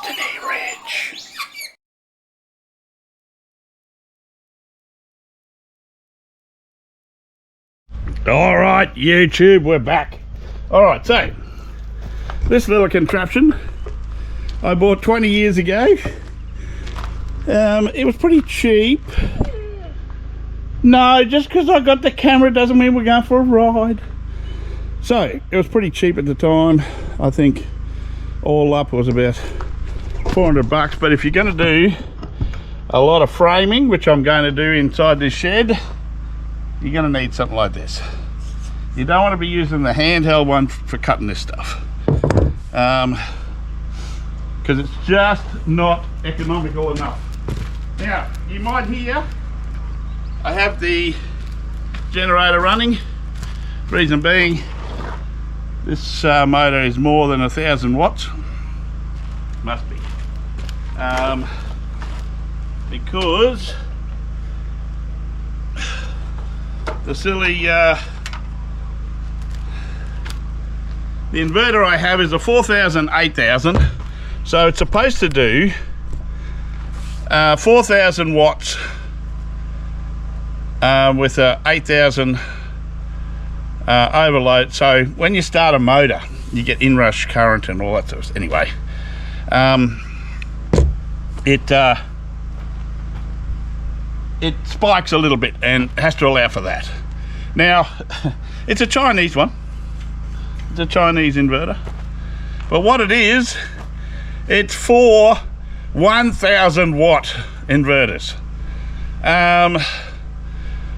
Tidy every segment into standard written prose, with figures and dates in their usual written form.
Destiny Ridge. Alright, YouTube, we're back. Alright, so this little contraption I bought 20 years ago. It was pretty cheap. No, just because I got the camera doesn't mean we're going for a ride. So, it was pretty cheap at the time. I think all up was about 400 bucks. But if you're going to do a lot of framing, which I'm going to do inside this shed, you're going to need something like this. You don't want to be using the handheld one for cutting this stuff. Because it's just not economical enough. Now, you might hear I have the generator running. Reason being, this motor is more than 1,000 watts. Must be. Because the silly the inverter I have is a 4,000 8,000, so it's supposed to do 4,000 watts with a 8,000 overload. So when you start a motor, you get inrush current and all that sort of stuff. Anyway, it spikes a little bit and has to allow for that. Now, it's a Chinese one. It's a Chinese inverter. But what it is, it's for 1,000 watt inverters.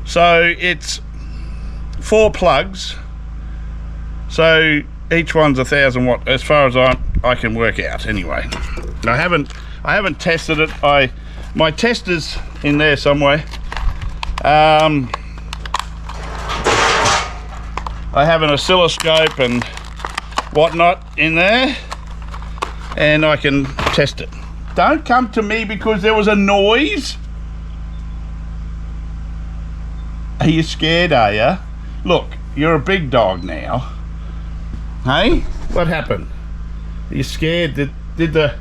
So it's 4 plugs. So each one's 1,000 watt, as far as I can work out. Anyway, I haven't tested it. My tester's in there somewhere. I have an oscilloscope and whatnot in there, and I can test it. Don't come to me because there was a noise. Are you scared, are you? Look, you're a big dog now. Hey, what happened? Are you scared? Did the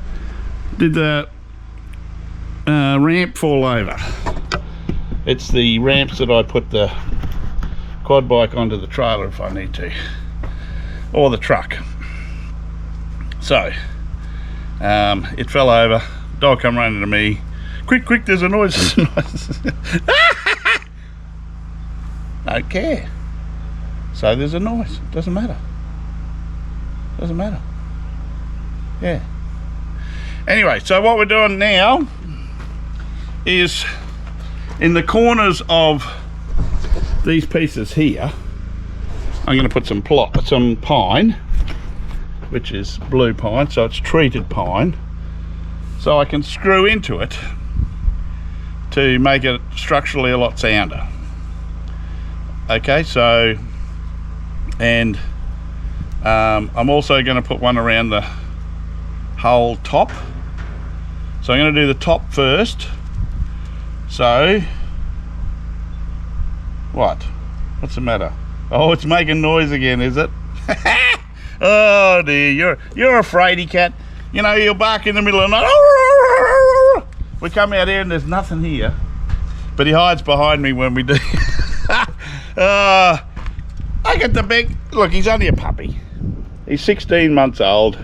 ramp fall over? It's the ramps that I put the quad bike onto the trailer if I need to, or the truck. So it fell over. Dog come running to me. Quick, there's a noise. Don't care. So there's a noise. Doesn't matter. Yeah. Anyway, so what we're doing now is in the corners of these pieces here, I'm going to put some pine, which is blue pine, so it's treated pine, so I can screw into it to make it structurally a lot sounder. Okay, so, and I'm also going to put one around the whole top. So I'm going to do the top first. So, what's the matter? Oh, it's making noise again, is it? Oh dear, you're a fraidy cat. You know, you'll bark in the middle of the night. We come out here and there's nothing here, but he hides behind me when we do. I get the big look. He's only a puppy. He's 16 months old,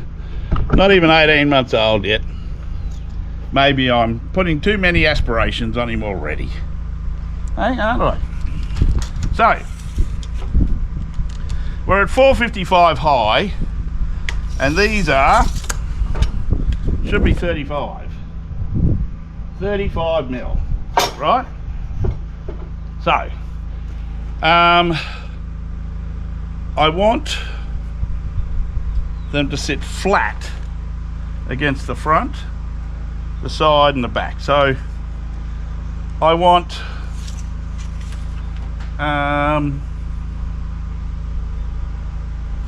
not even 18 months old yet. Maybe I'm putting too many aspirations on him already. Hey, aren't I? So we're at 455 high, and these should be 35 mil, right? So I want them to sit flat against the front, the side and the back. So I want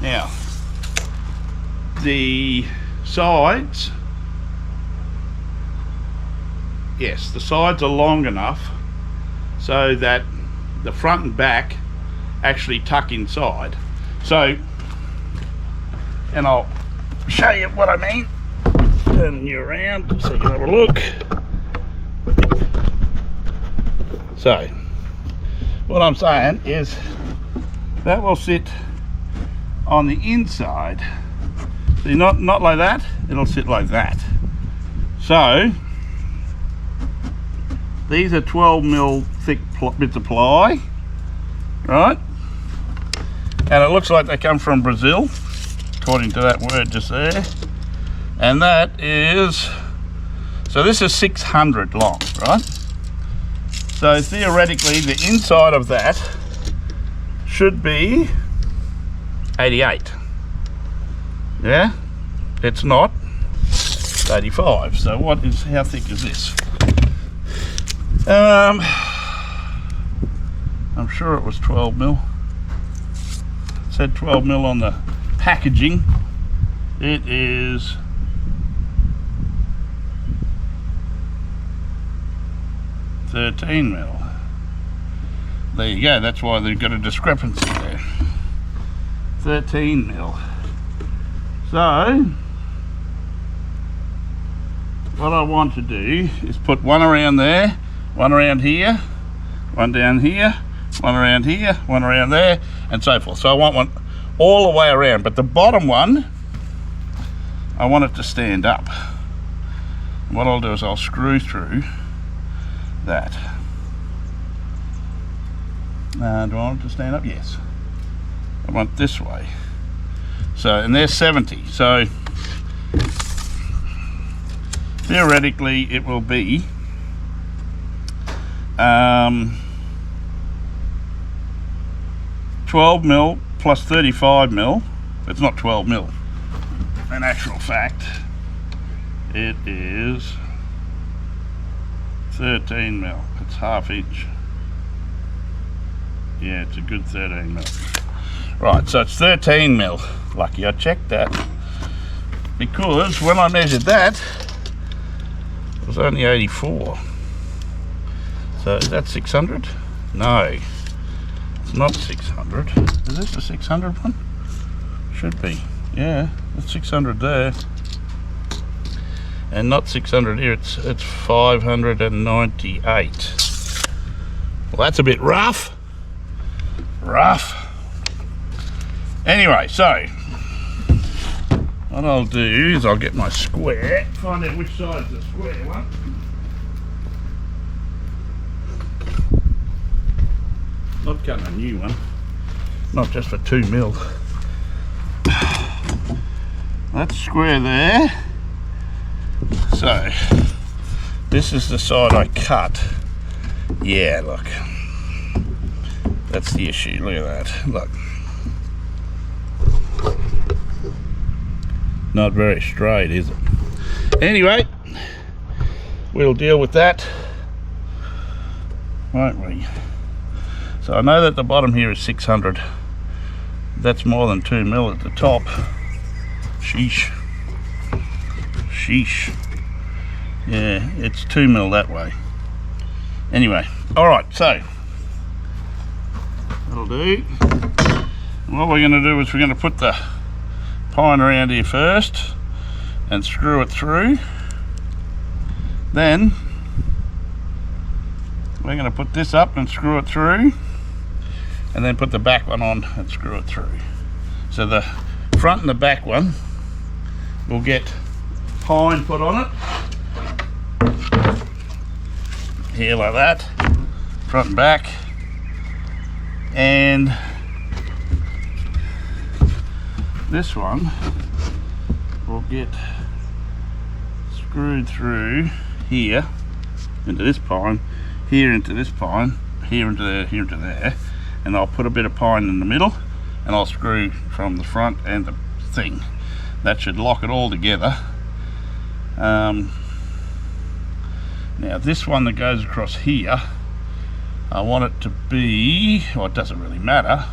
now the sides, yes, the sides are long enough so that the front and back actually tuck inside. So, and I'll show you what I mean. turning you around so you can have a look. So, what I'm saying is that will sit on the inside. See, not like that, it'll sit like that. So, these are 12mm thick bits of ply, right? And it looks like they come from Brazil, according to that word just there. And that is, so this is 600 long, right? So theoretically, the inside of that should be 88. Yeah, it's not. It's 85. So how thick is this? I'm sure it was 12mm. It said 12mm on the packaging. It is 13mm. There you go, that's why they've got a discrepancy there. 13mm. So, what I want to do is put one around there, one around here, one down here, one around here, one around there, and so forth. So I want one all the way around, but the bottom one, I want it to stand up. What I'll do is I'll screw through that. Do I want it to stand up? Yes. I want it this way. So, and there's 70. So, theoretically, it will be 12mm plus 35mm. It's not 12mm. In actual fact, it is 13mm. It's half inch. Yeah, it's a good 13mm. Right, so it's 13mm. Lucky I checked that, because when I measured that, it was only 84. So is that 600? No, it's not 600. Is this the 600 one? Should be. Yeah, it's 600 there. And not 600 here, it's 598. Well, that's a bit rough. Anyway, so what I'll do is I'll get my square, find out which side's the square one. Not cutting a new one, not just for 2mm. That's square there. So this is the side I cut. Yeah, look. That's the issue. Look at that. Look. Not very straight, is it? Anyway, we'll deal with that, won't we? So I know that the bottom here is 600. That's more than 2mm at the top. Sheesh. Sheesh. Yeah, it's 2mm that way. Anyway, alright, so that'll do. And what we're going to do is we're going to put the pine around here first and screw it through. Then we're going to put this up and screw it through, and then put the back one on and screw it through. So the front and the back one will get pine put on it here like that, front and back, and this one will get screwed through here into this pine, here into this pine, here into there, here into there, and I'll put a bit of pine in the middle, and I'll screw from the front and the thing. That should lock it all together. Now this one that goes across here, I want it to be, well, it doesn't really matter.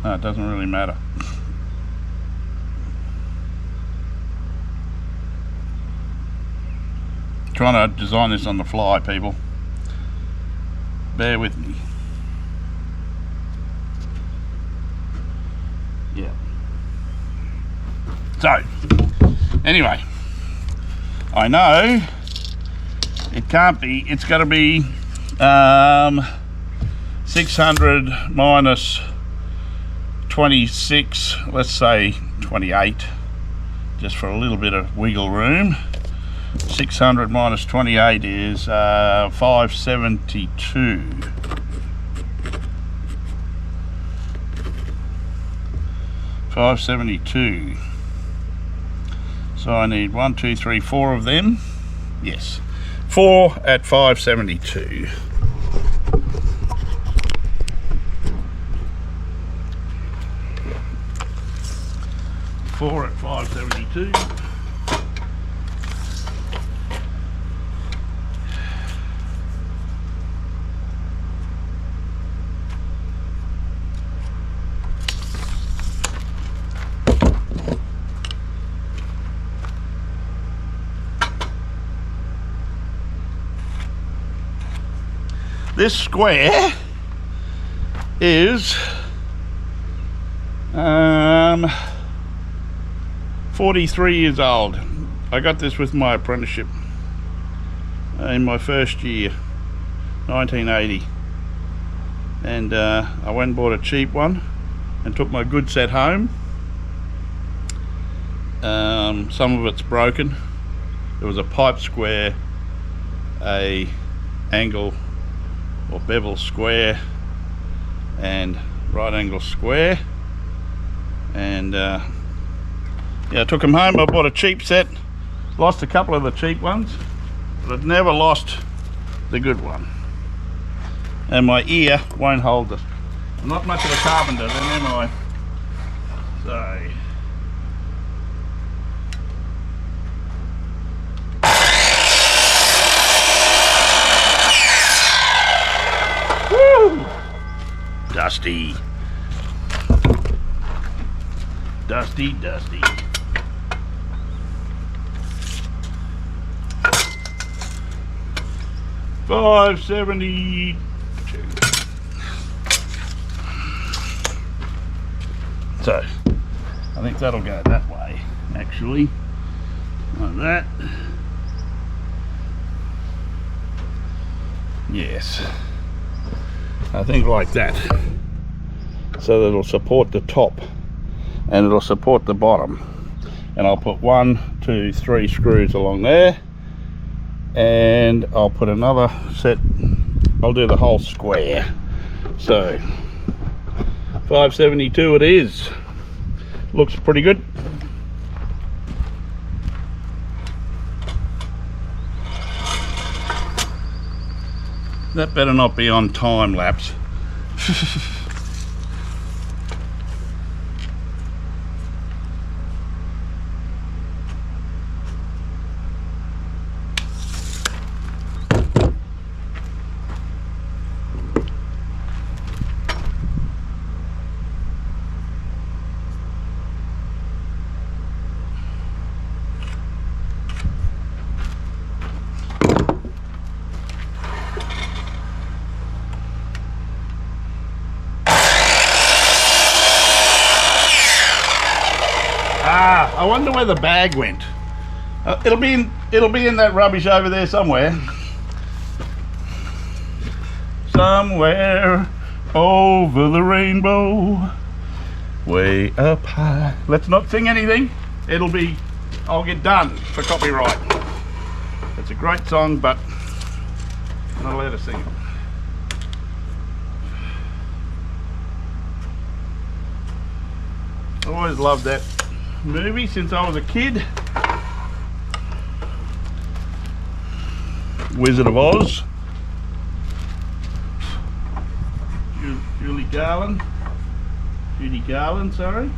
No, it doesn't really matter. Trying to design this on the fly, people. Bear with me. So, anyway, I know it can't be, it's got to be 600 minus 26, let's say 28, just for a little bit of wiggle room. 600 minus 28 is 572. 572. So I need 1, 2, 3, 4 of them. Yes, 4 at 572. Four at 572. This square is 43 years old. I got this with my apprenticeship in my first year, 1980, and I went and bought a cheap one and took my good set home. Some of it's broken. There was a pipe square, a angle or bevel square, and right angle square, and yeah, I took them home. I bought a cheap set, lost a couple of the cheap ones, but I've never lost the good one. And my ear won't hold it. I'm not much of a carpenter then, am I? So dusty, dusty, dusty. $572. So I think that'll go that way, actually, like that. Yes, I think like that, so that it'll support the top and it'll support the bottom. And I'll put 1, 2, 3 screws along there, and I'll put another set. I'll do the whole square. So 572 it is. Looks pretty good. That better not be on time lapse. I wonder where the bag went. It'll be in that rubbish over there somewhere. Somewhere over the rainbow, way up high. Let's not sing anything. I'll get done for copyright. It's a great song, but I'm not allowed to sing it. I always loved that movie since I was a kid. Wizard of Oz. Judy Garland, sorry.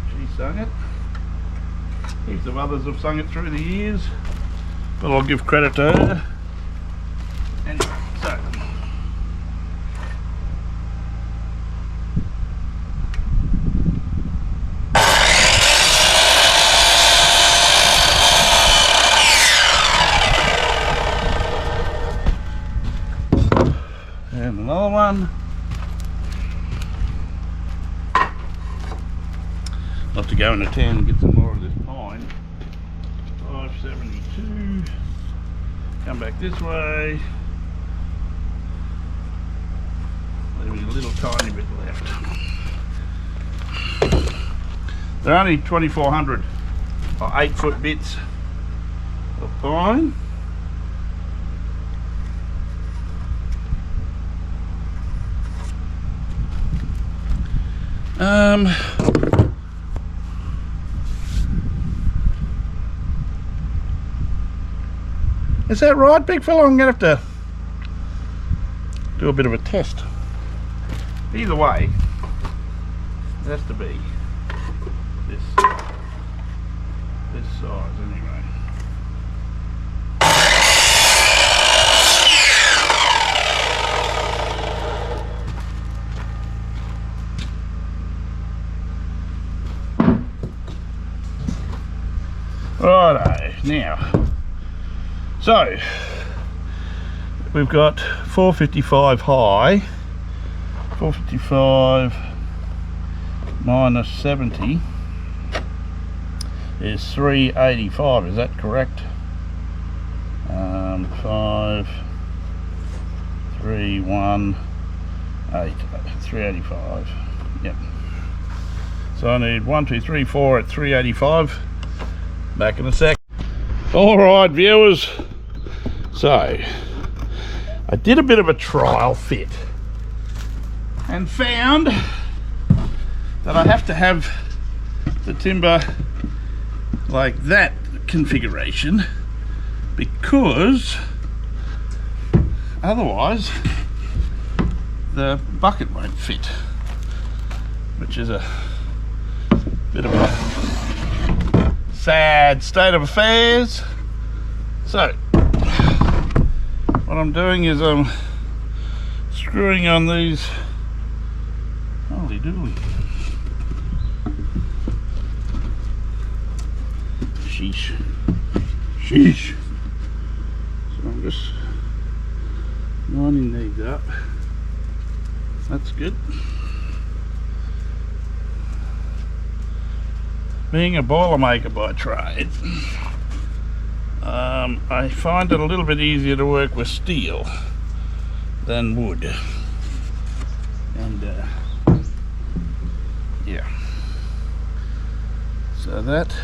She sung it. Heaps of others have sung it through the years, but I'll give credit to her. Anyway, so and another one. I'll have to go into town and get some more of this pine. 572. Come back this way. Leaving a little tiny bit left. They're only 2400 or 8-foot bits of pine. Is that right, big fella? I'm going to have to do a bit of a test. Either way, it has to be this size anyway. Righto, now, so we've got 455 high, 455 minus 70 is 385, is that correct? 5, 3, 1, 8, 385, yep. So I need 1, 2, 3, 4 at 385. Back in a sec. Alright viewers, so I did a bit of a trial fit and found that I have to have the timber like that configuration because otherwise the bucket won't fit, which is a bit of a sad state of affairs. So what I'm doing is I'm screwing on these. Holy dooly. Sheesh. Sheesh. So I'm just lining these up. That's good. Being a boilermaker by trade, I find it a little bit easier to work with steel than wood. And yeah. So that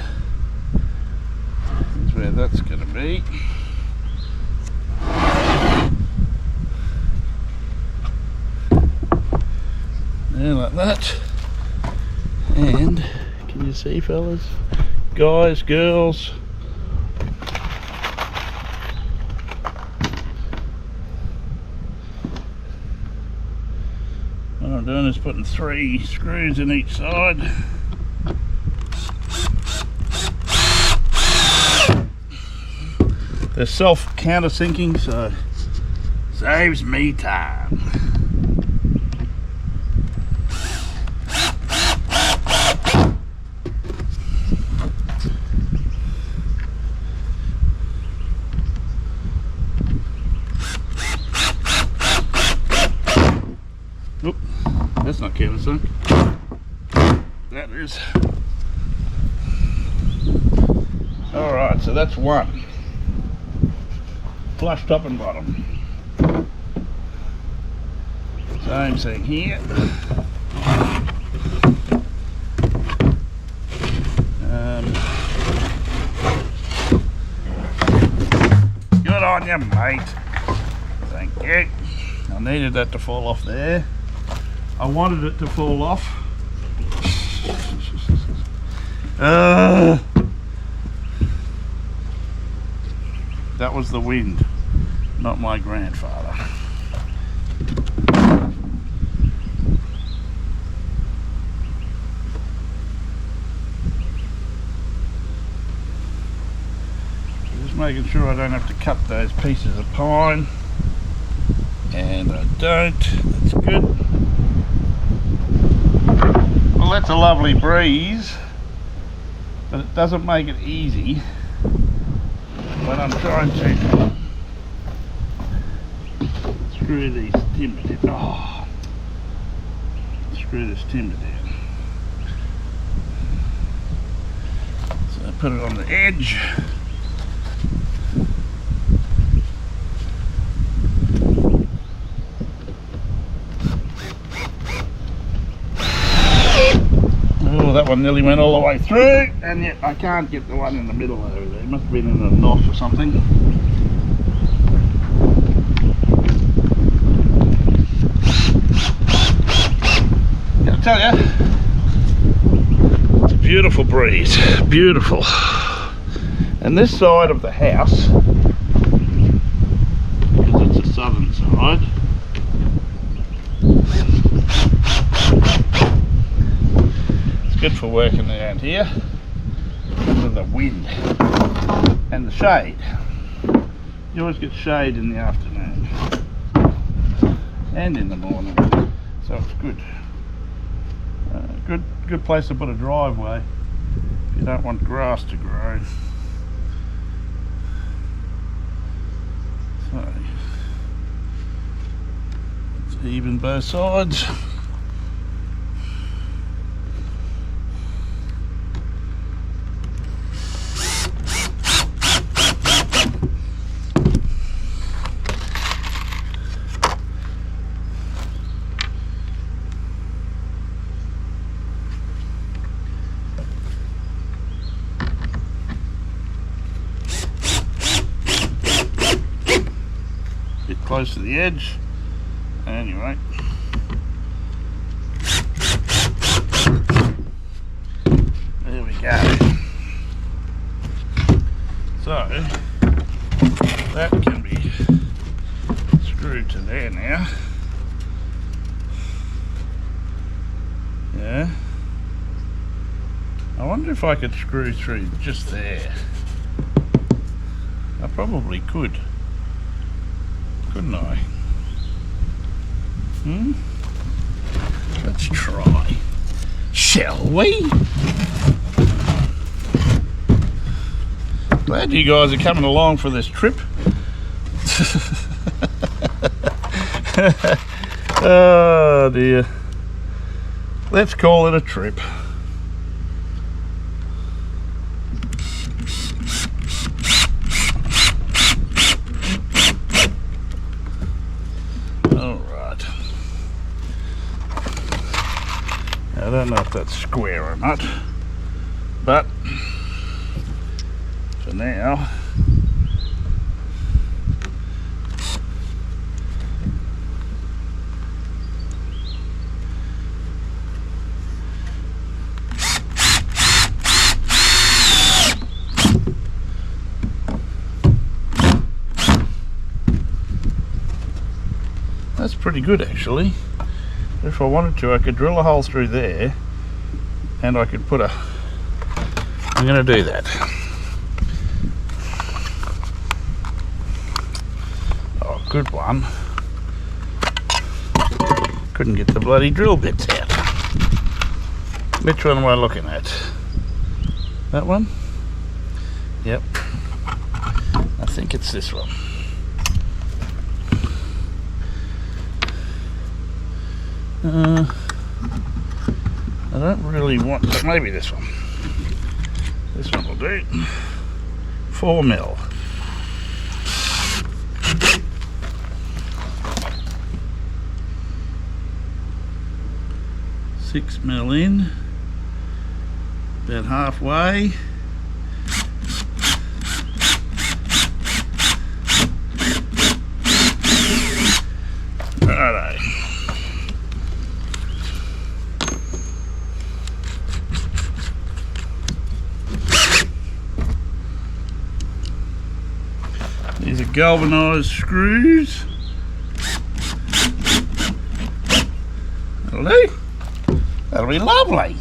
is where that's going to be. There, like that. And can you see, fellas, guys, girls? What I'm doing is putting 3 screws in each side. They're self-countersinking, so saves me time. Oop, that's not countersunk. That is. Alright, so that's one. Flush top and bottom. Same thing here. Good on you, mate. Thank you. I needed that to fall off there. I wanted it to fall off. That was the wind, not my grandfather. Just making sure I don't have to cut those pieces of pine. And I don't. That's good. Well, that's a lovely breeze, but it doesn't make it easy when I'm trying to screw these timbers in. Oh, screw this timber down. put it on the edge. Oh, that one nearly went all the way through, and yet I can't get the one in the middle over there. It must have been in a knot or something. I tell you, it's a beautiful breeze, beautiful. And this side of the house, because it's the southern side, it's good for working around here because of the wind and the shade. You always get shade in the afternoon and in the morning, so it's good. Good place to put a driveway if you don't want grass to grow. So it's even both sides. Close to the edge. Anyway, there we go. So that can be screwed to there now. Yeah. I wonder if I could screw through just there. I probably could. Couldn't I? Let's try. Shall we? Glad you guys are coming along for this trip. Oh dear. Let's call it a trip. I don't know if that's square or not, but for now, that's pretty good actually. If I wanted to, I could drill a hole through there and I could put a... I'm going to do that. Oh, good one. Couldn't get the bloody drill bits out. Which one am I looking at? That one? Yep. I think it's this one. I don't really want, but maybe this one. This one will do. 4 mil. $6 mil in, about halfway. Righto. These are galvanised screws. That'll do. That'll be lovely.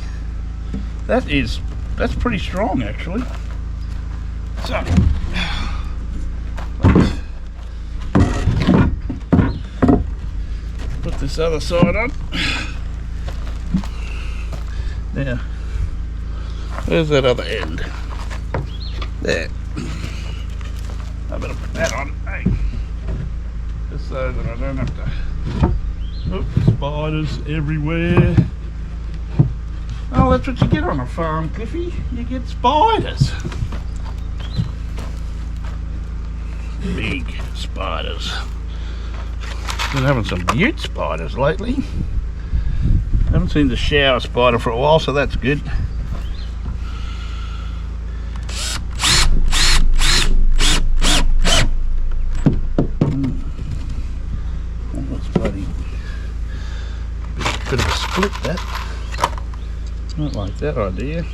That's pretty strong actually. So let's put this other side on. Now, where's that other end? There. I better put that on, hey, just so that I don't have to. Oops, spiders everywhere. Oh, that's what you get on a farm, Cliffy. You get spiders. Big spiders. Been having some butte spiders lately. Haven't seen the shower spider for a while, so that's good. That was bloody bit of a split, that. Not like that idea.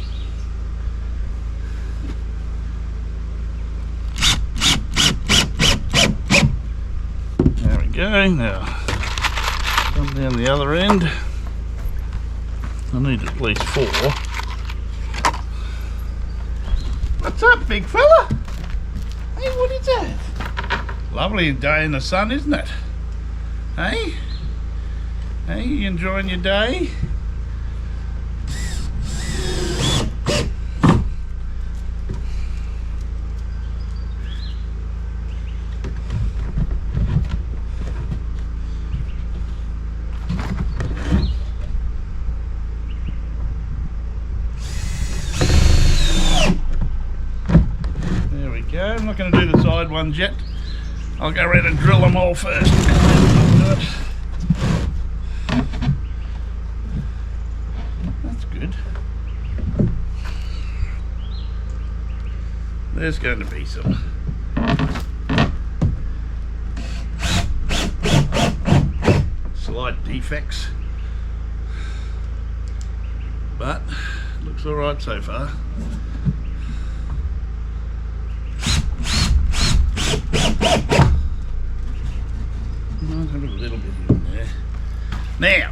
There we go. Now come down the other end. I need at least 4. What's up, big fella? Hey, what is that? Lovely day in the sun, isn't it? Hey? Hey, you enjoying your day? I'm not going to do the side ones yet. I'll go around and drill them all first. That's good. There's going to be some slight defects, but it looks all right so far. I'll have a little bit in there. Now,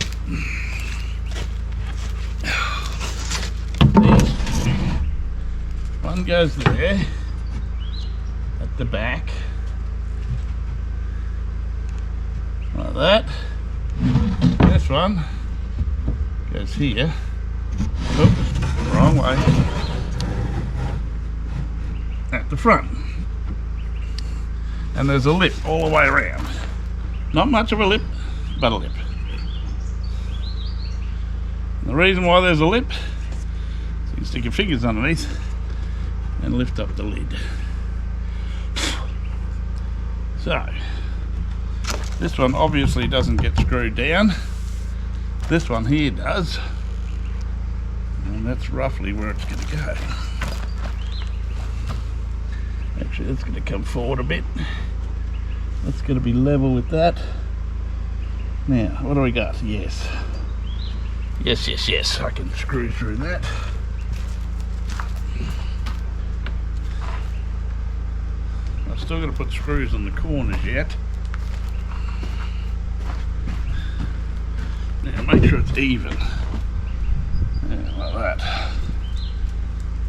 one goes there at the back, like that. This one goes here. Oops, wrong way. At the front. And there's a lip all the way around. Not much of a lip, but a lip. And the reason why there's a lip, so you can stick your fingers underneath and lift up the lid. So, this one obviously doesn't get screwed down. This one here does. And that's roughly where it's going to go. Actually, that's going to come forward a bit. That's going to be level with that. Now, what do we got? Yes. Yes. I can screw through that. I'm still going to put screws on the corners yet. Now, make sure it's even. Yeah, like that.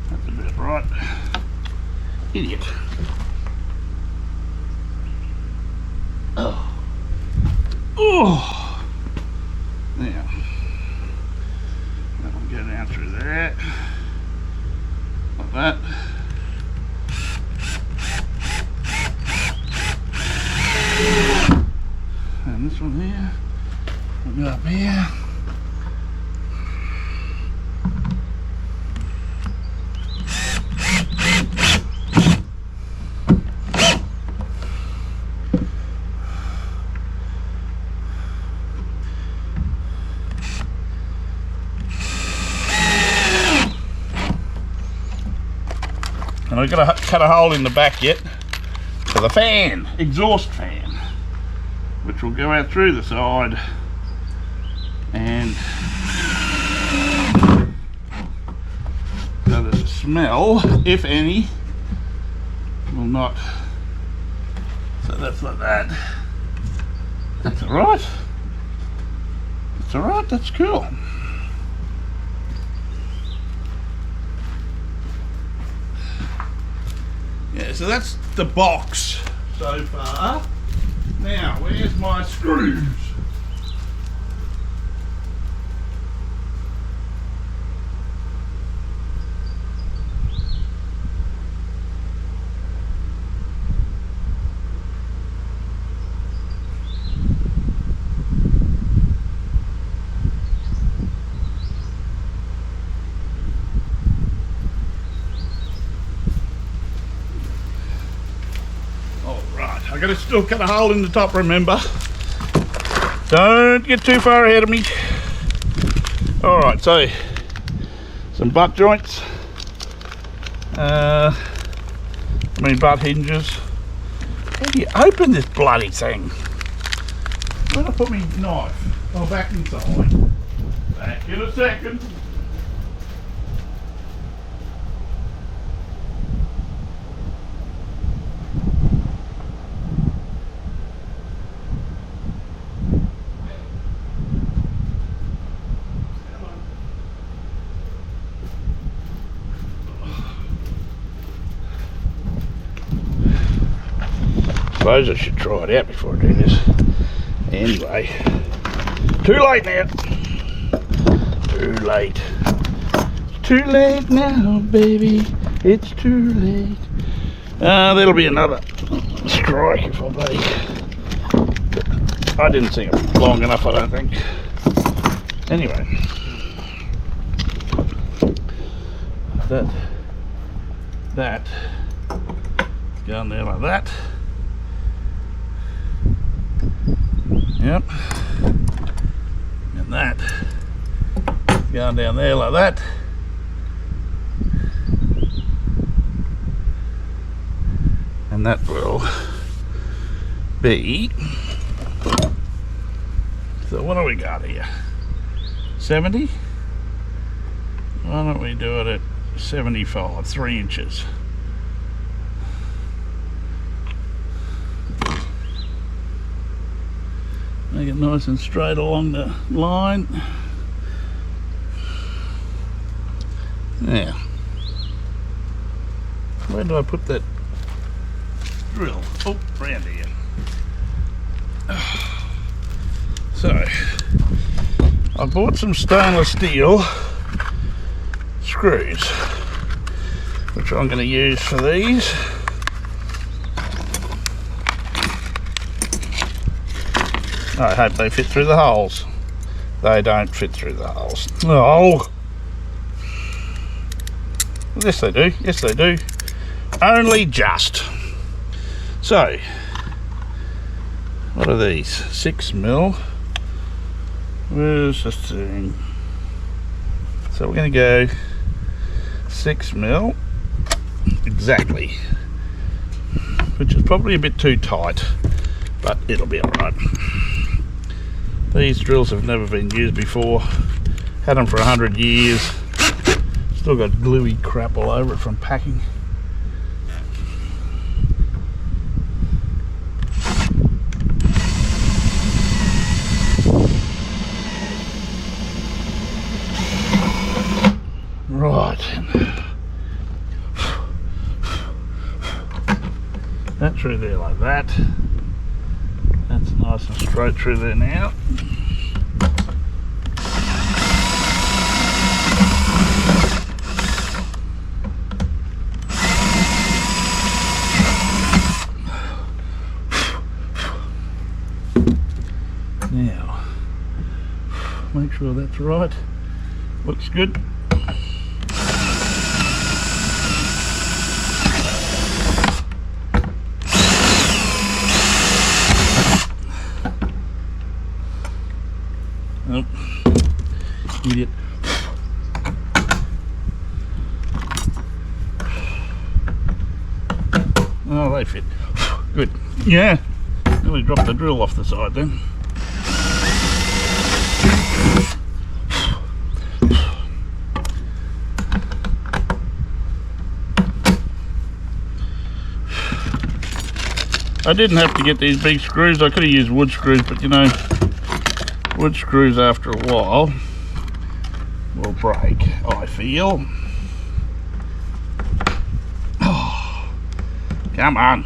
That's about right. Idiot. Oh. Now, that'll go down through that. Like that. And this one here will go up here. And I've got to cut a hole in the back yet for the fan, exhaust fan, which will go out through the side and so the smell, if any, will not. So that's like that. That's alright. That's alright, that's cool. Yeah, so that's the box so far. Now, where's my screws? going to still cut a hole in the top, remember. Don't get too far ahead of me. Alright, so some butt joints. Butt hinges. How do you open this bloody thing? Where did I put my knife? Oh, back inside. Back in a second. I suppose I should try it out before I do this. Anyway, too late now. Too late. It's too late now, baby. It's too late. That'll be another strike if I bloody. I didn't sing it long enough, I don't think. Anyway, that going there like that. Yep, and that going down there like that, and that will be, so what do we got here, 70? Why don't we do it at 75, 3 inches. Make it nice and straight along the line. Now, where do I put that drill? Oh, round here. So, I bought some stainless steel screws, which I'm going to use for these. I hope they fit through the holes. They don't fit through the holes. Oh! Yes they do, yes they do. Only just. So, what are these? 6mm. Where's this thing? So we're going to go 6mm. Exactly. Which is probably a bit too tight, but it'll be alright. These drills have never been used before. Had them for 100 years. Still got gluey crap all over it from packing. Right. That through there like that. That's nice and straight through there now. Now, make sure that's right. Looks good. Nope. Idiot. Oh, they fit. Good. Yeah. Nearly dropped the drill off the side then. I didn't have to get these big screws. I could have used wood screws, but you know, wood screws after a while will break, I feel. Oh, come on.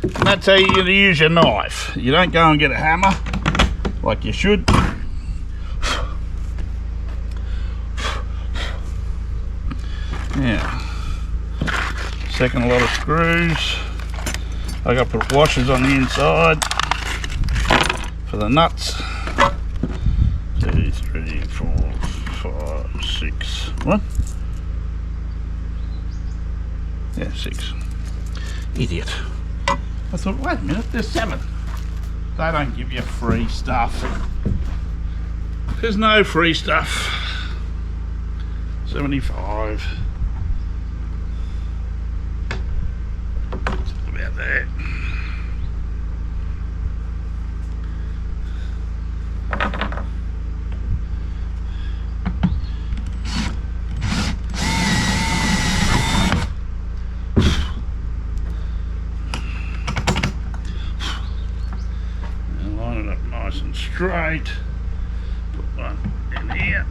And that's how you're going to use your knife. You don't go and get a hammer like you should. Now, second lot of screws. I got to put washers on the inside for the nuts. 2, 3, 4, 5, 6. What? Yeah, 6. Idiot. I thought, wait a minute, there's 7. They don't give you free stuff. There's no free stuff. 75. About that. And line it up nice and straight. Put one in here.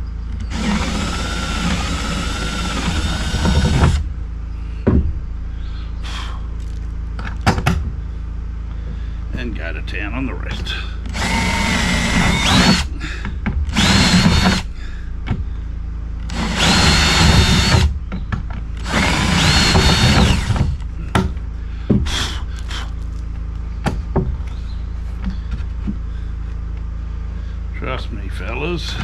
And go to town on the rest. Trust me, fellas.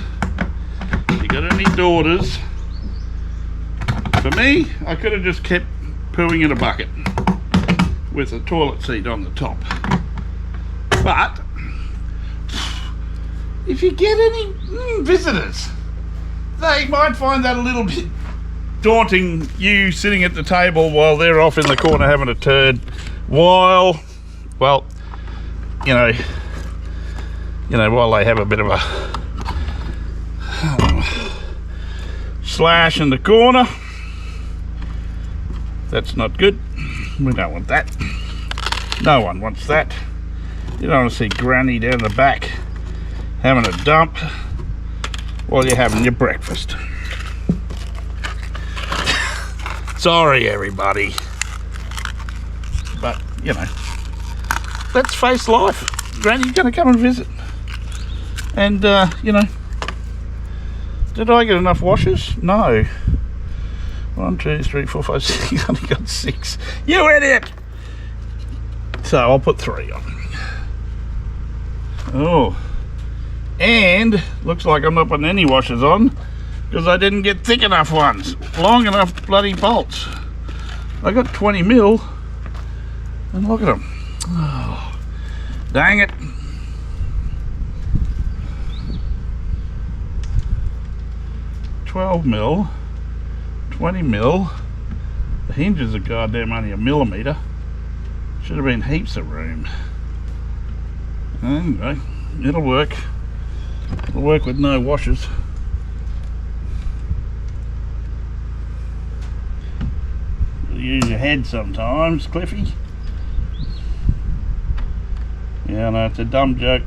If you got any daughters, for me, I could have just kept pooing in a bucket with a toilet seat on the top. But if you get any visitors, they might find that a little bit daunting, you sitting at the table while they're off in the corner having a turd, while, well, while they have a bit of a slash in the corner. That's not good. We don't want that. No one wants that. You don't want to see Granny down the back having a dump while you're having your breakfast. Sorry, everybody. But, let's face life. Granny's going to come and visit. And, did I get enough washes? No. 1, 2, 3, 4, 5, 6. I only got 6. You idiot! So I'll put 3 on. Oh, and looks like I'm not putting any washers on because I didn't get thick enough ones, long enough bloody bolts. I got 20 mil, and look at them. Oh, dang it. $12 mil, 20 mil. The hinges are goddamn only 1 millimetre. Should have been heaps of room. Anyway, it'll work. It'll work with no washers. Use your head sometimes, Cliffy. Yeah, I know, it's a dumb joke.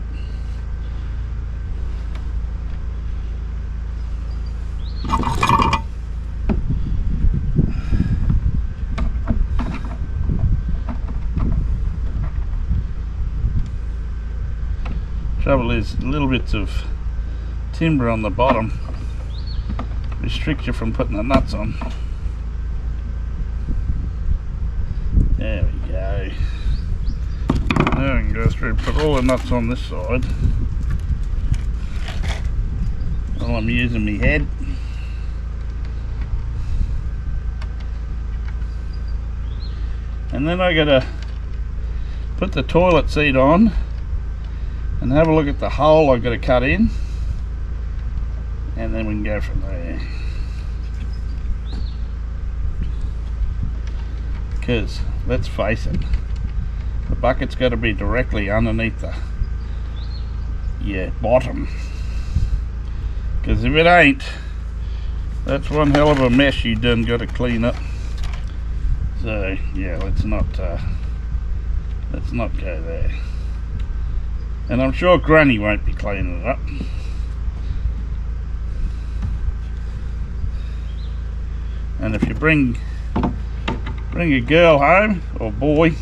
Trouble is, little bits of timber on the bottom restrict you from putting the nuts on. There we go. Now we can go through and put all the nuts on this side while I'm using my head. And then I gotta put the toilet seat on and have a look at the hole I've got to cut in, and then we can go from there. Because let's face it, the bucket's got to be directly underneath the bottom, because if it ain't, that's one hell of a mess you done got to clean up. So yeah, let's not go there. And I'm sure Granny won't be cleaning it up. And if you bring a girl home, or boy,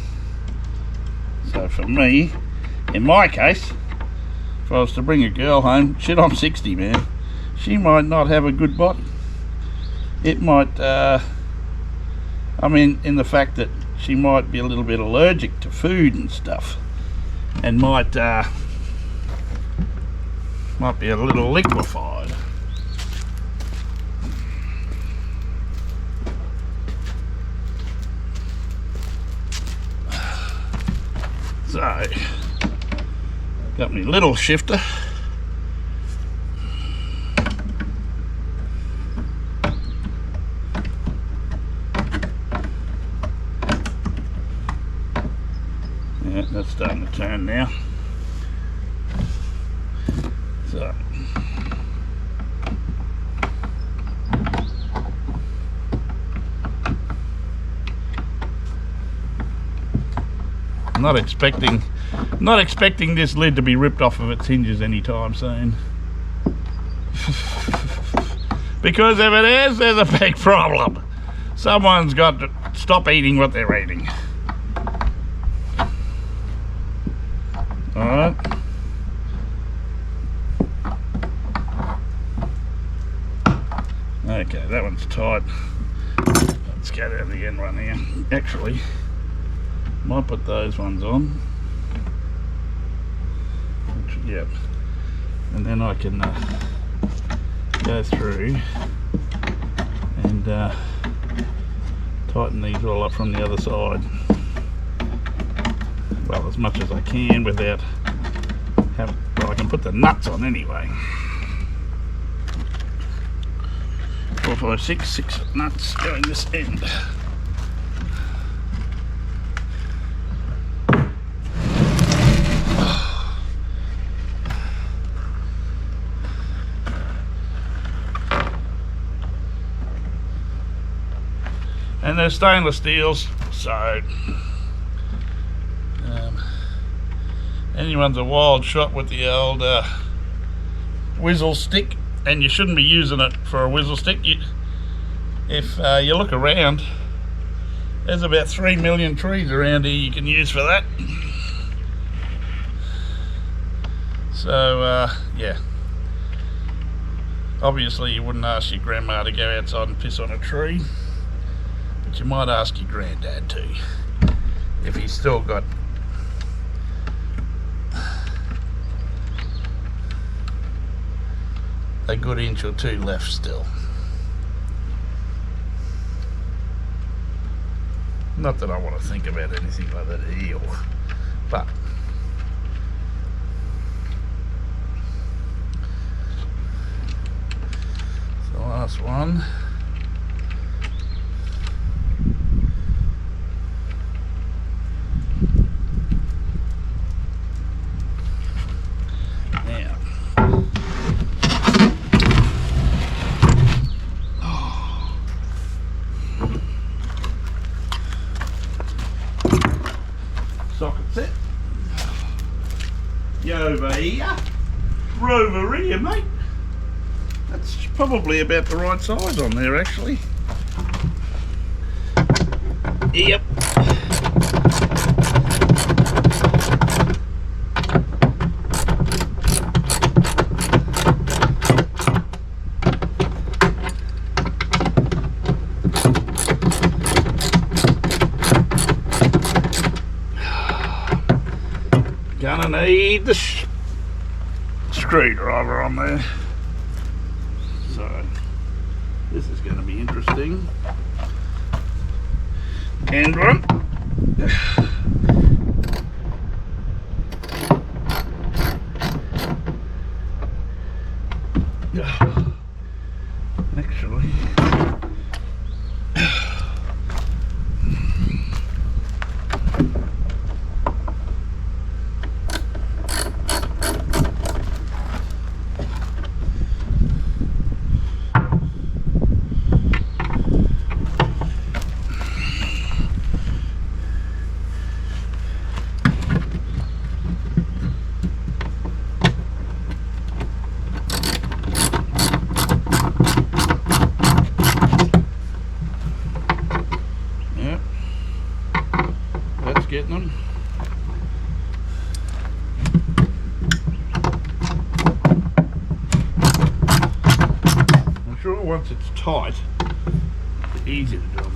so for me, in my case, if I was to bring a girl home, shit, I'm 60, man, she might not have a good body. It might, in the fact that she might be a little bit allergic to food and stuff, and might be a little liquefied. So, got my little shifter. Yeah, that's starting to turn now. So, not expecting this lid to be ripped off of its hinges anytime soon. Because if it is, there's a big problem. Someone's got to stop eating what they're eating. Alright. Okay, that one's tight. Let's go down the end one here. Actually, might put those ones on. Yep. And then I can go through and tighten these all up from the other side. Well, as much as I can without having, well, I can put the nuts on anyway. 4, 5, 6 nuts going this end. And they're stainless steels, so anyone's a wild shot with the old whizzle stick, and you shouldn't be using it for a whizzle stick. If you look around, there's about 3 million trees around here you can use for that. So yeah, obviously you wouldn't ask your grandma to go outside and piss on a tree, but you might ask your granddad to, if he's still got a good inch or two left still. Not that I want to think about anything like that here, but it's the last one. Socket set. You over here. Over here, mate. That's probably about the right size on there, actually. Yep. Gonna need the screwdriver on there. So this is going to be interesting. End one. Actually, getting them. I'm sure once it's tight, it's easy to do them.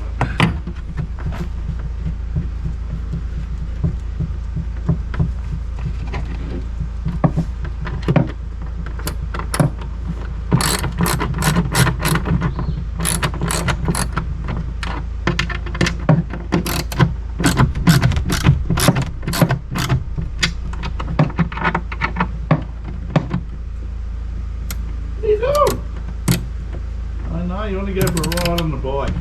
No, you want to go for a ride on the bike.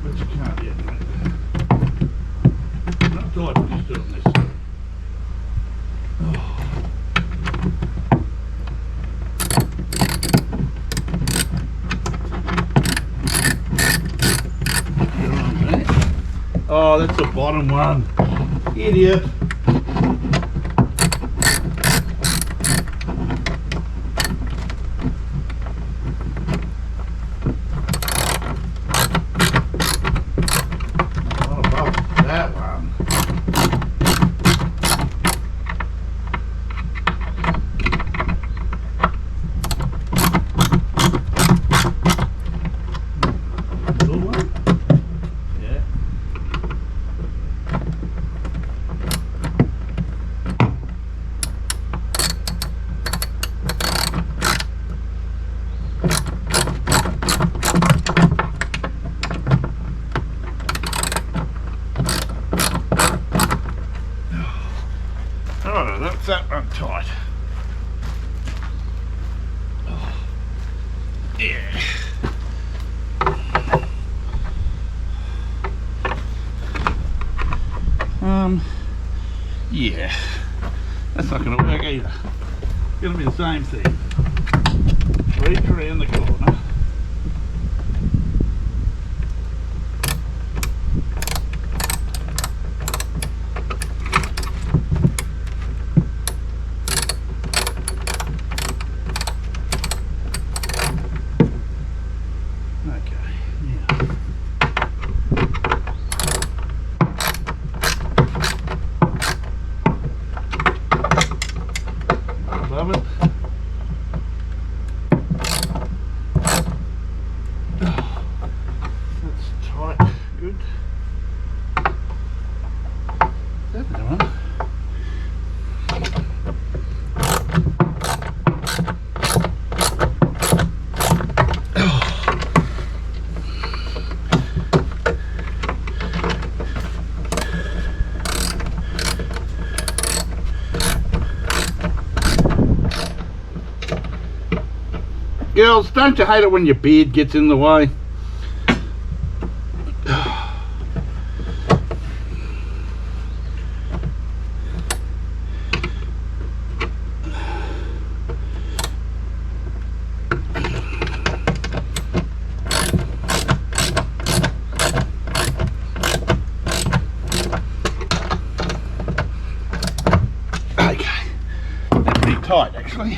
But you can't yet, mate. Not until I finish doing this. Oh. Oh, that's the bottom one. Idiot. What about that one? Little one? Yeah. Oh, that's that one tight. Oh. Yeah. Yeah. That's not going to work either. It's going to be the same thing. Reach around the corner. Above it. That's tight, good. That's the one. Girls, don't you hate it when your beard gets in the way? Okay, that's pretty tight actually.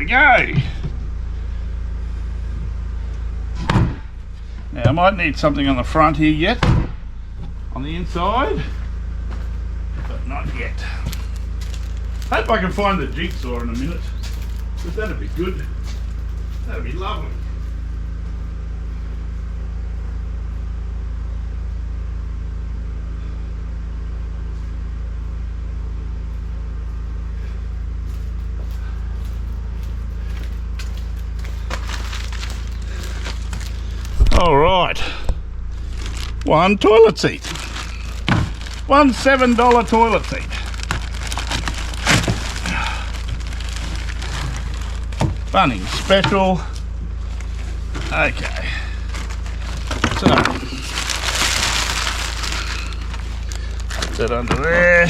Go. Now I might need something on the front here yet, on the inside, but not yet. Hope I can find the jigsaw in a minute, because that'd be good. That'd be lovely. All right, one toilet seat, one $7 toilet seat. Bunnings special. Okay, so put that under there.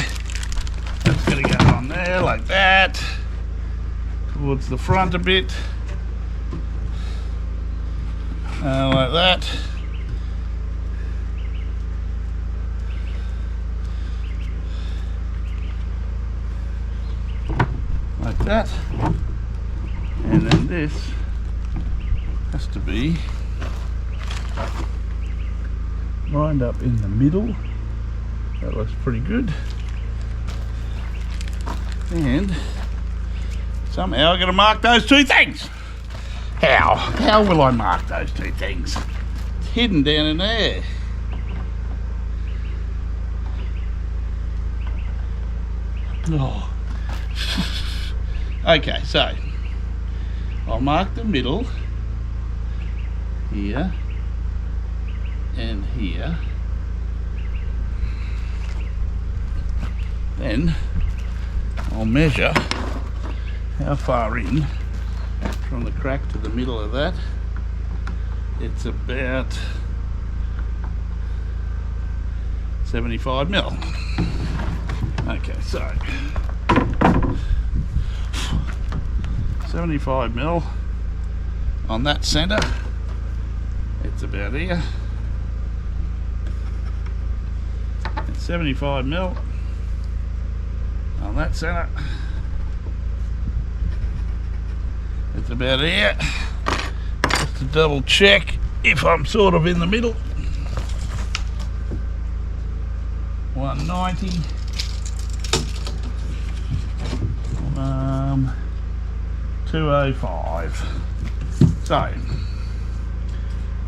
That's gonna go on there like that, towards the front a bit. Like that. Like that. And then this has to be lined up in the middle. That looks pretty good. And somehow I'm going to mark those two things. How? How will I mark those two things? It's hidden down in there. Oh. Okay, so I'll mark the middle here and here. Then I'll measure how far in from the crack to the middle of that. It's about 75 mil. Okay, so 75 mil on that centre. It's about here. It's 75 mil on that centre. It's about here. Just to double check if I'm sort of in the middle. 190. 205. So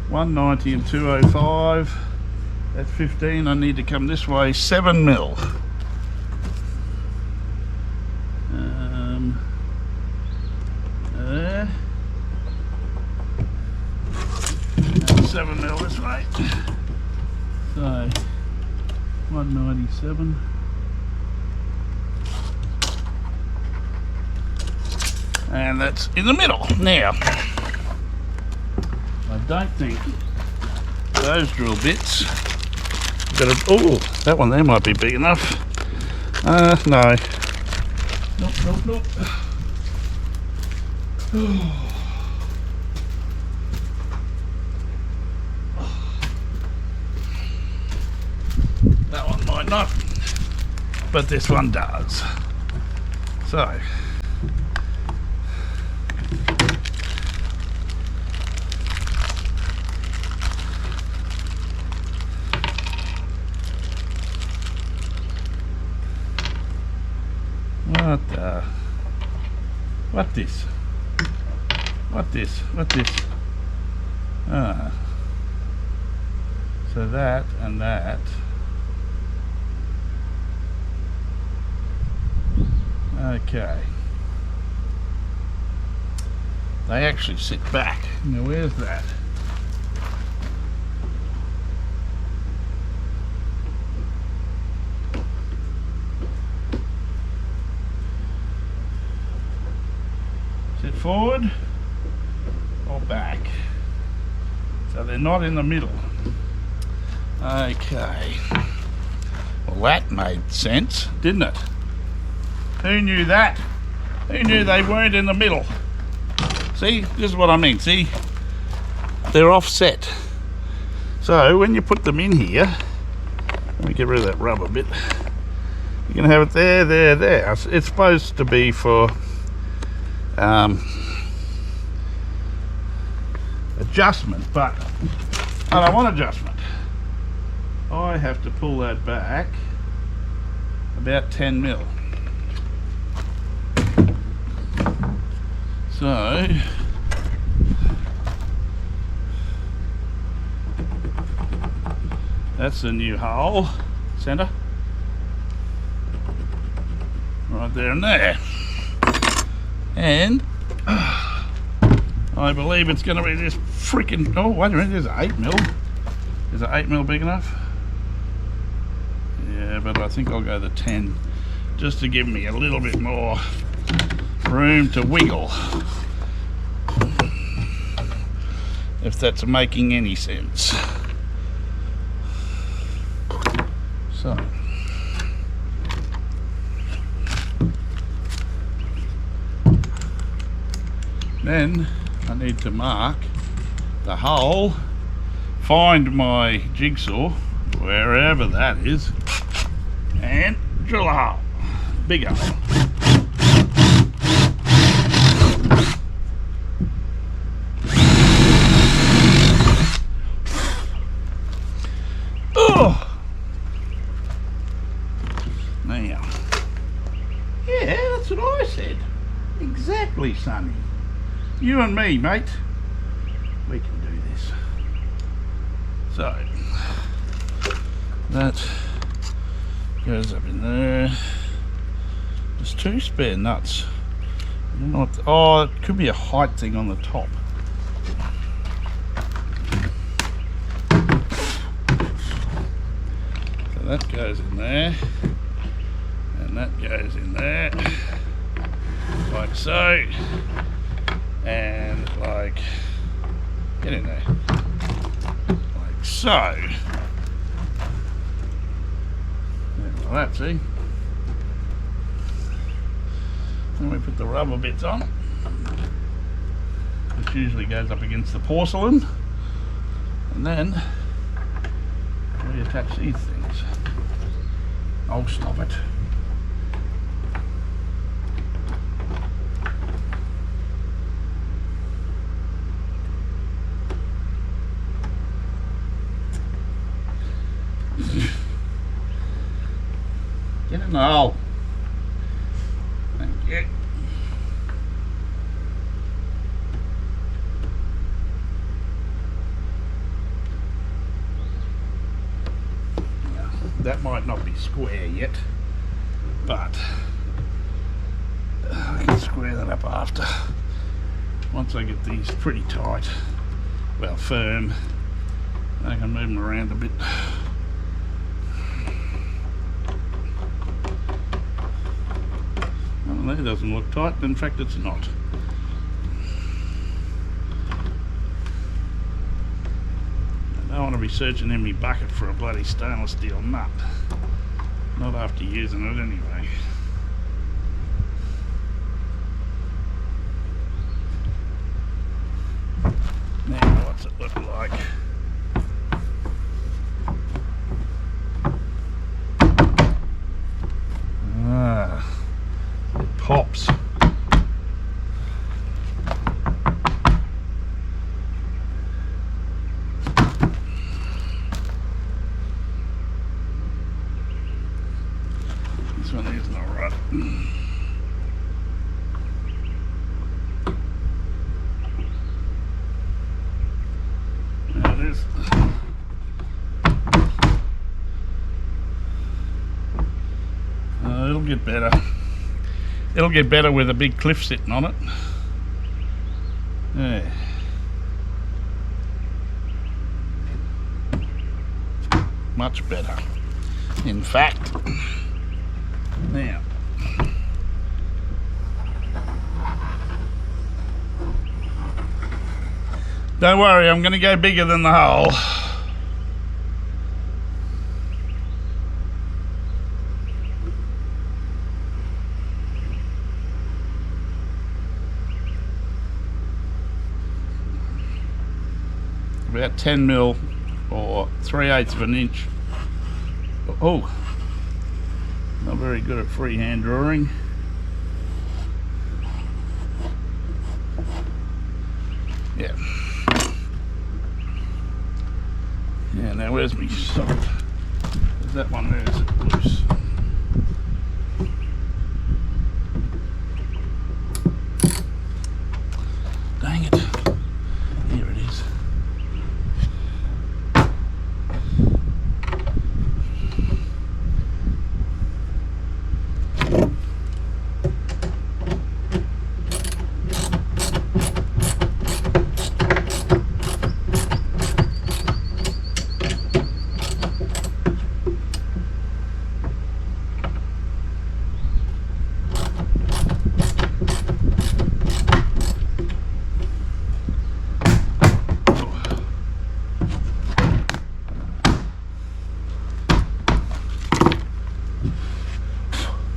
190 and 205. That's 15. I need to come this way 7 mil. 7 mil this way. So 197. And that's in the middle. Now, I don't think those drill bits, oh, that one there might be big enough. No. Nope. That one might not, but this one does. So, What this? So that and that. Okay. They actually sit back. Now where's that? Sit forward or back. So they're not in the middle. Okay. Well, that made sense, didn't it? Who knew that? Who knew they weren't in the middle? See, this is what I mean. See, they're offset. So when you put them in here, let me get rid of that rubber bit. You're going to have it there. It's supposed to be for adjustment, but I don't want adjustment. I have to pull that back about 10 mil. So that's the new hole, centre, right there and there. And I believe it's going to be this freaking, oh wait a minute, there's 8 mil. Is it 8 mil big enough? Yeah, but I think I'll go the 10 just to give me a little bit more room to wiggle, if that's making any sense. So then I need to mark the hole, find my jigsaw wherever that is, and drill a hole, big hole. Now, yeah, that's what I said. Exactly, Sonny. You and me, mate. We can do this. So, that goes up in there. There's 2 spare nuts. I don't know what oh, it could be a height thing on the top. So that goes in there. And And that goes in there, like so, and like, get in there, like so. Like that, see? Then we put the rubber bits on, which usually goes up against the porcelain, and then we attach these things. Oh, stop it. Get in the hole. Thank you. Now, that might not be square yet, but I can square that up after. Once I get these pretty tight, well, firm, I can move them around a bit. Well, that doesn't look tight, in fact it's not. I don't want to be searching in my bucket for a bloody stainless steel nut. Not after using it anyway. Now what's it look like? Pops. This one is not right. There it is. It'll get better. It'll get better with a big cliff sitting on it. Yeah. Much better. In fact, now, don't worry, I'm going to go bigger than the hole. About 10 mil or 3/8 of an inch. Oh, not very good at freehand drawing. Yeah. Yeah, now where's my socket? There's that one there, is it loose? Dang it. Here it is.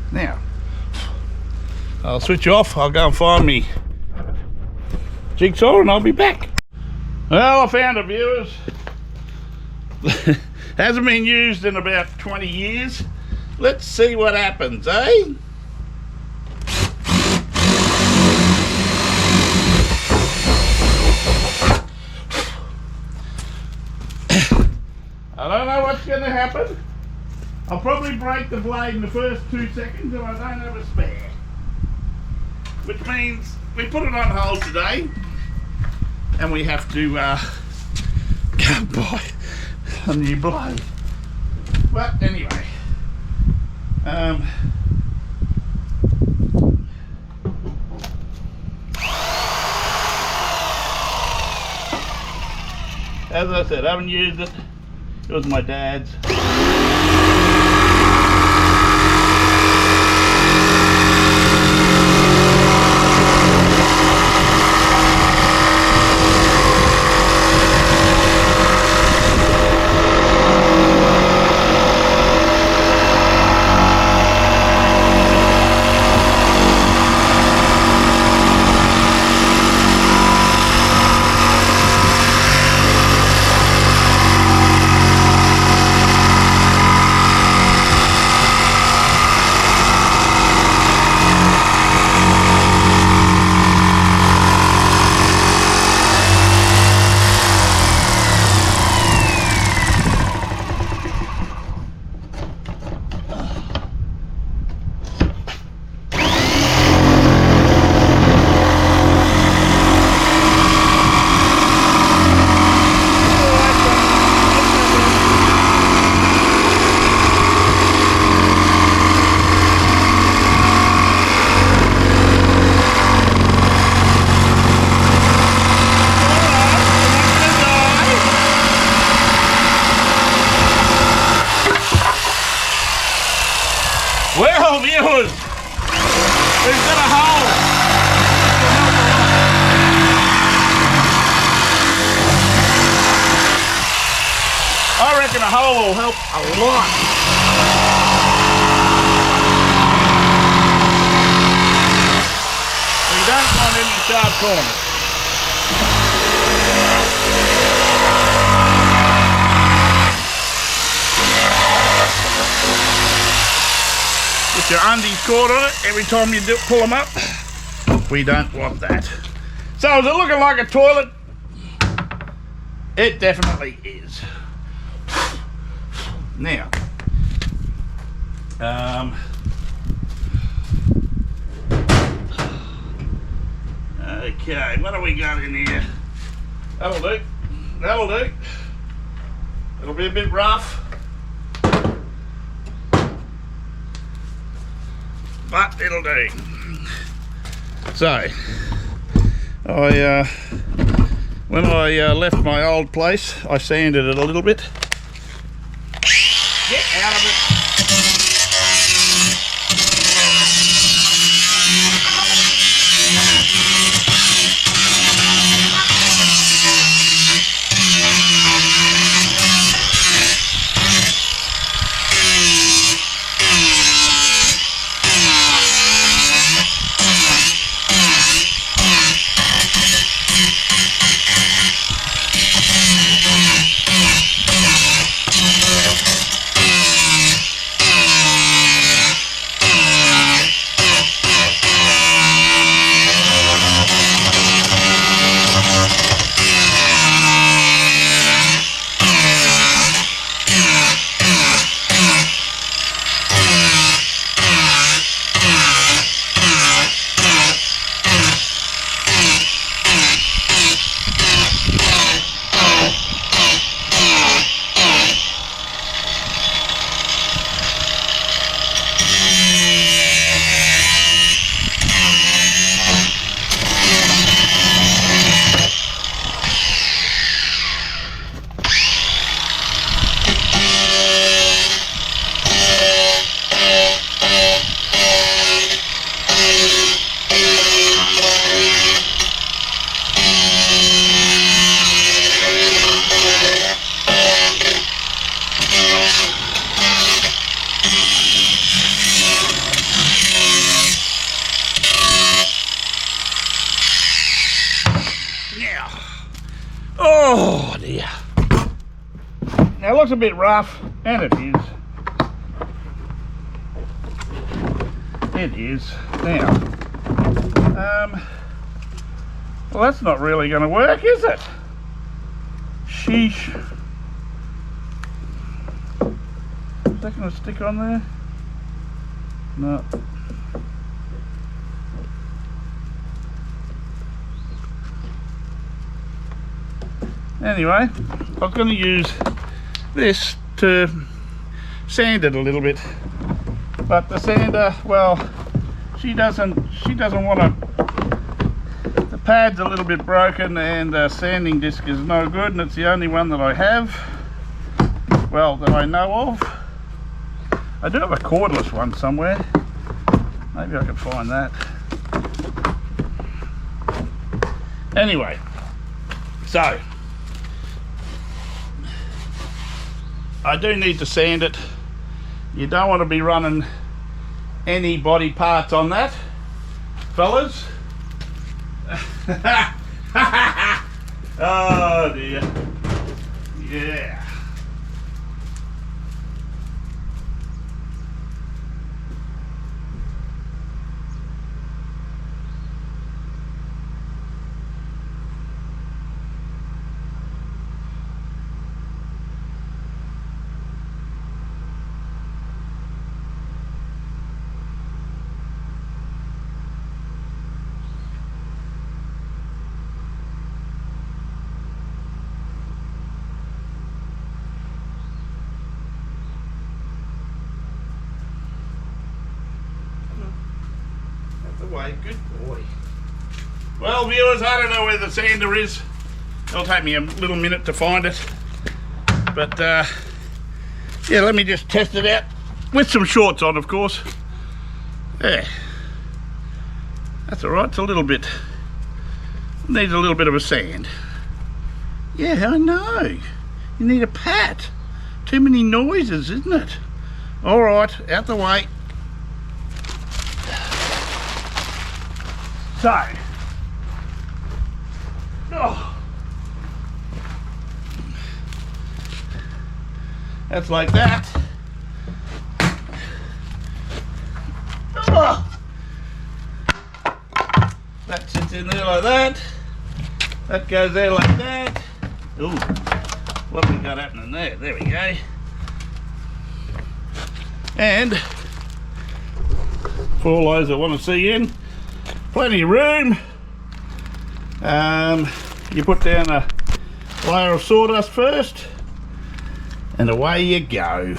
Now, I'll switch off, I'll go and find me jigsaw and I'll be back. Well, I found it, viewers. Hasn't been used in about 20 years. Let's see what happens, eh? I don't know what's going to happen. I'll probably break the blade in the first 2 seconds and I don't have a spare. Which means we put it on hold today and we have to go and buy a new blade. But anyway, as I said, I haven't used it. It was my dad's. reckon a hole will help a lot. We don't want any sharp corners. Get your undies caught on it every time you pull them up. We don't want that. So is it looking like a toilet? It definitely is. Now, okay, what have we got in here? That'll do. That'll do. It'll be a bit rough, but it'll do. So, when I left my old place, I sanded it a little bit. Get out of it. Oh dear. Now it looks a bit rough, and it is. It is. Now, well, that's not really going to work, is it? Sheesh. Is that going to stick on there? No. Anyway, I was going to use this to sand it a little bit, but the sander, well, she doesn't want to. The pad's a little bit broken, and the sanding disc is no good, and it's the only one that I have, well, that I know of. I do have a cordless one somewhere. Maybe I can find that. Anyway, so I do need to sand it. You don't want to be running any body parts on that, fellas. Oh dear. Yeah. Way. Good boy. Well, viewers, I don't know where the sander is. It'll take me a little minute to find it, but yeah, let me just test it out with some shorts on, of course. Yeah, that's all right. It's a little bit, needs a little bit of a sand. Yeah, I know, you need a pat. Too many noises, isn't it? All right, out the way. So, that's like that. That sits in there like that. That goes there like that. Ooh, what have we got happening there? There we go. And for all those that want to see in, plenty of room. You put down a layer of sawdust first, and away you go.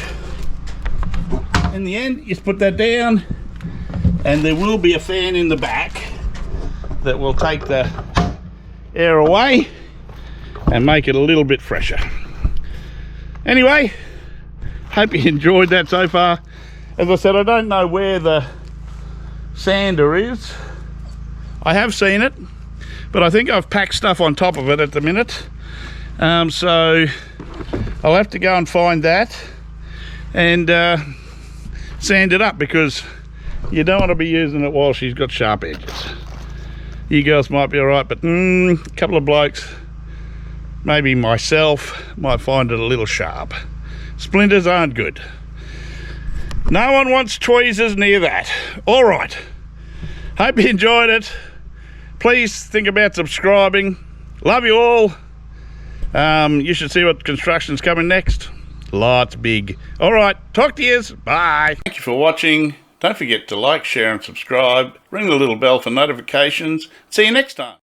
In the end, you just put that down, and there will be a fan in the back that will take the air away and make it a little bit fresher. Anyway, hope you enjoyed that so far. As I said, I don't know where the sander is. I have seen it, but I think I've packed stuff on top of it at the minute. So I'll have to go and find that and sand it up, because you don't want to be using it while she's got sharp edges. You girls might be all right, but a couple of blokes, maybe myself, might find it a little sharp. Splinters aren't good. No one wants tweezers near that. All right. Hope you enjoyed it. Please think about subscribing. Love you all. You should see what construction's coming next. Lots big. All right. Talk to yous. Bye. Thank you for watching. Don't forget to like, share and subscribe. Ring the little bell for notifications. See you next time.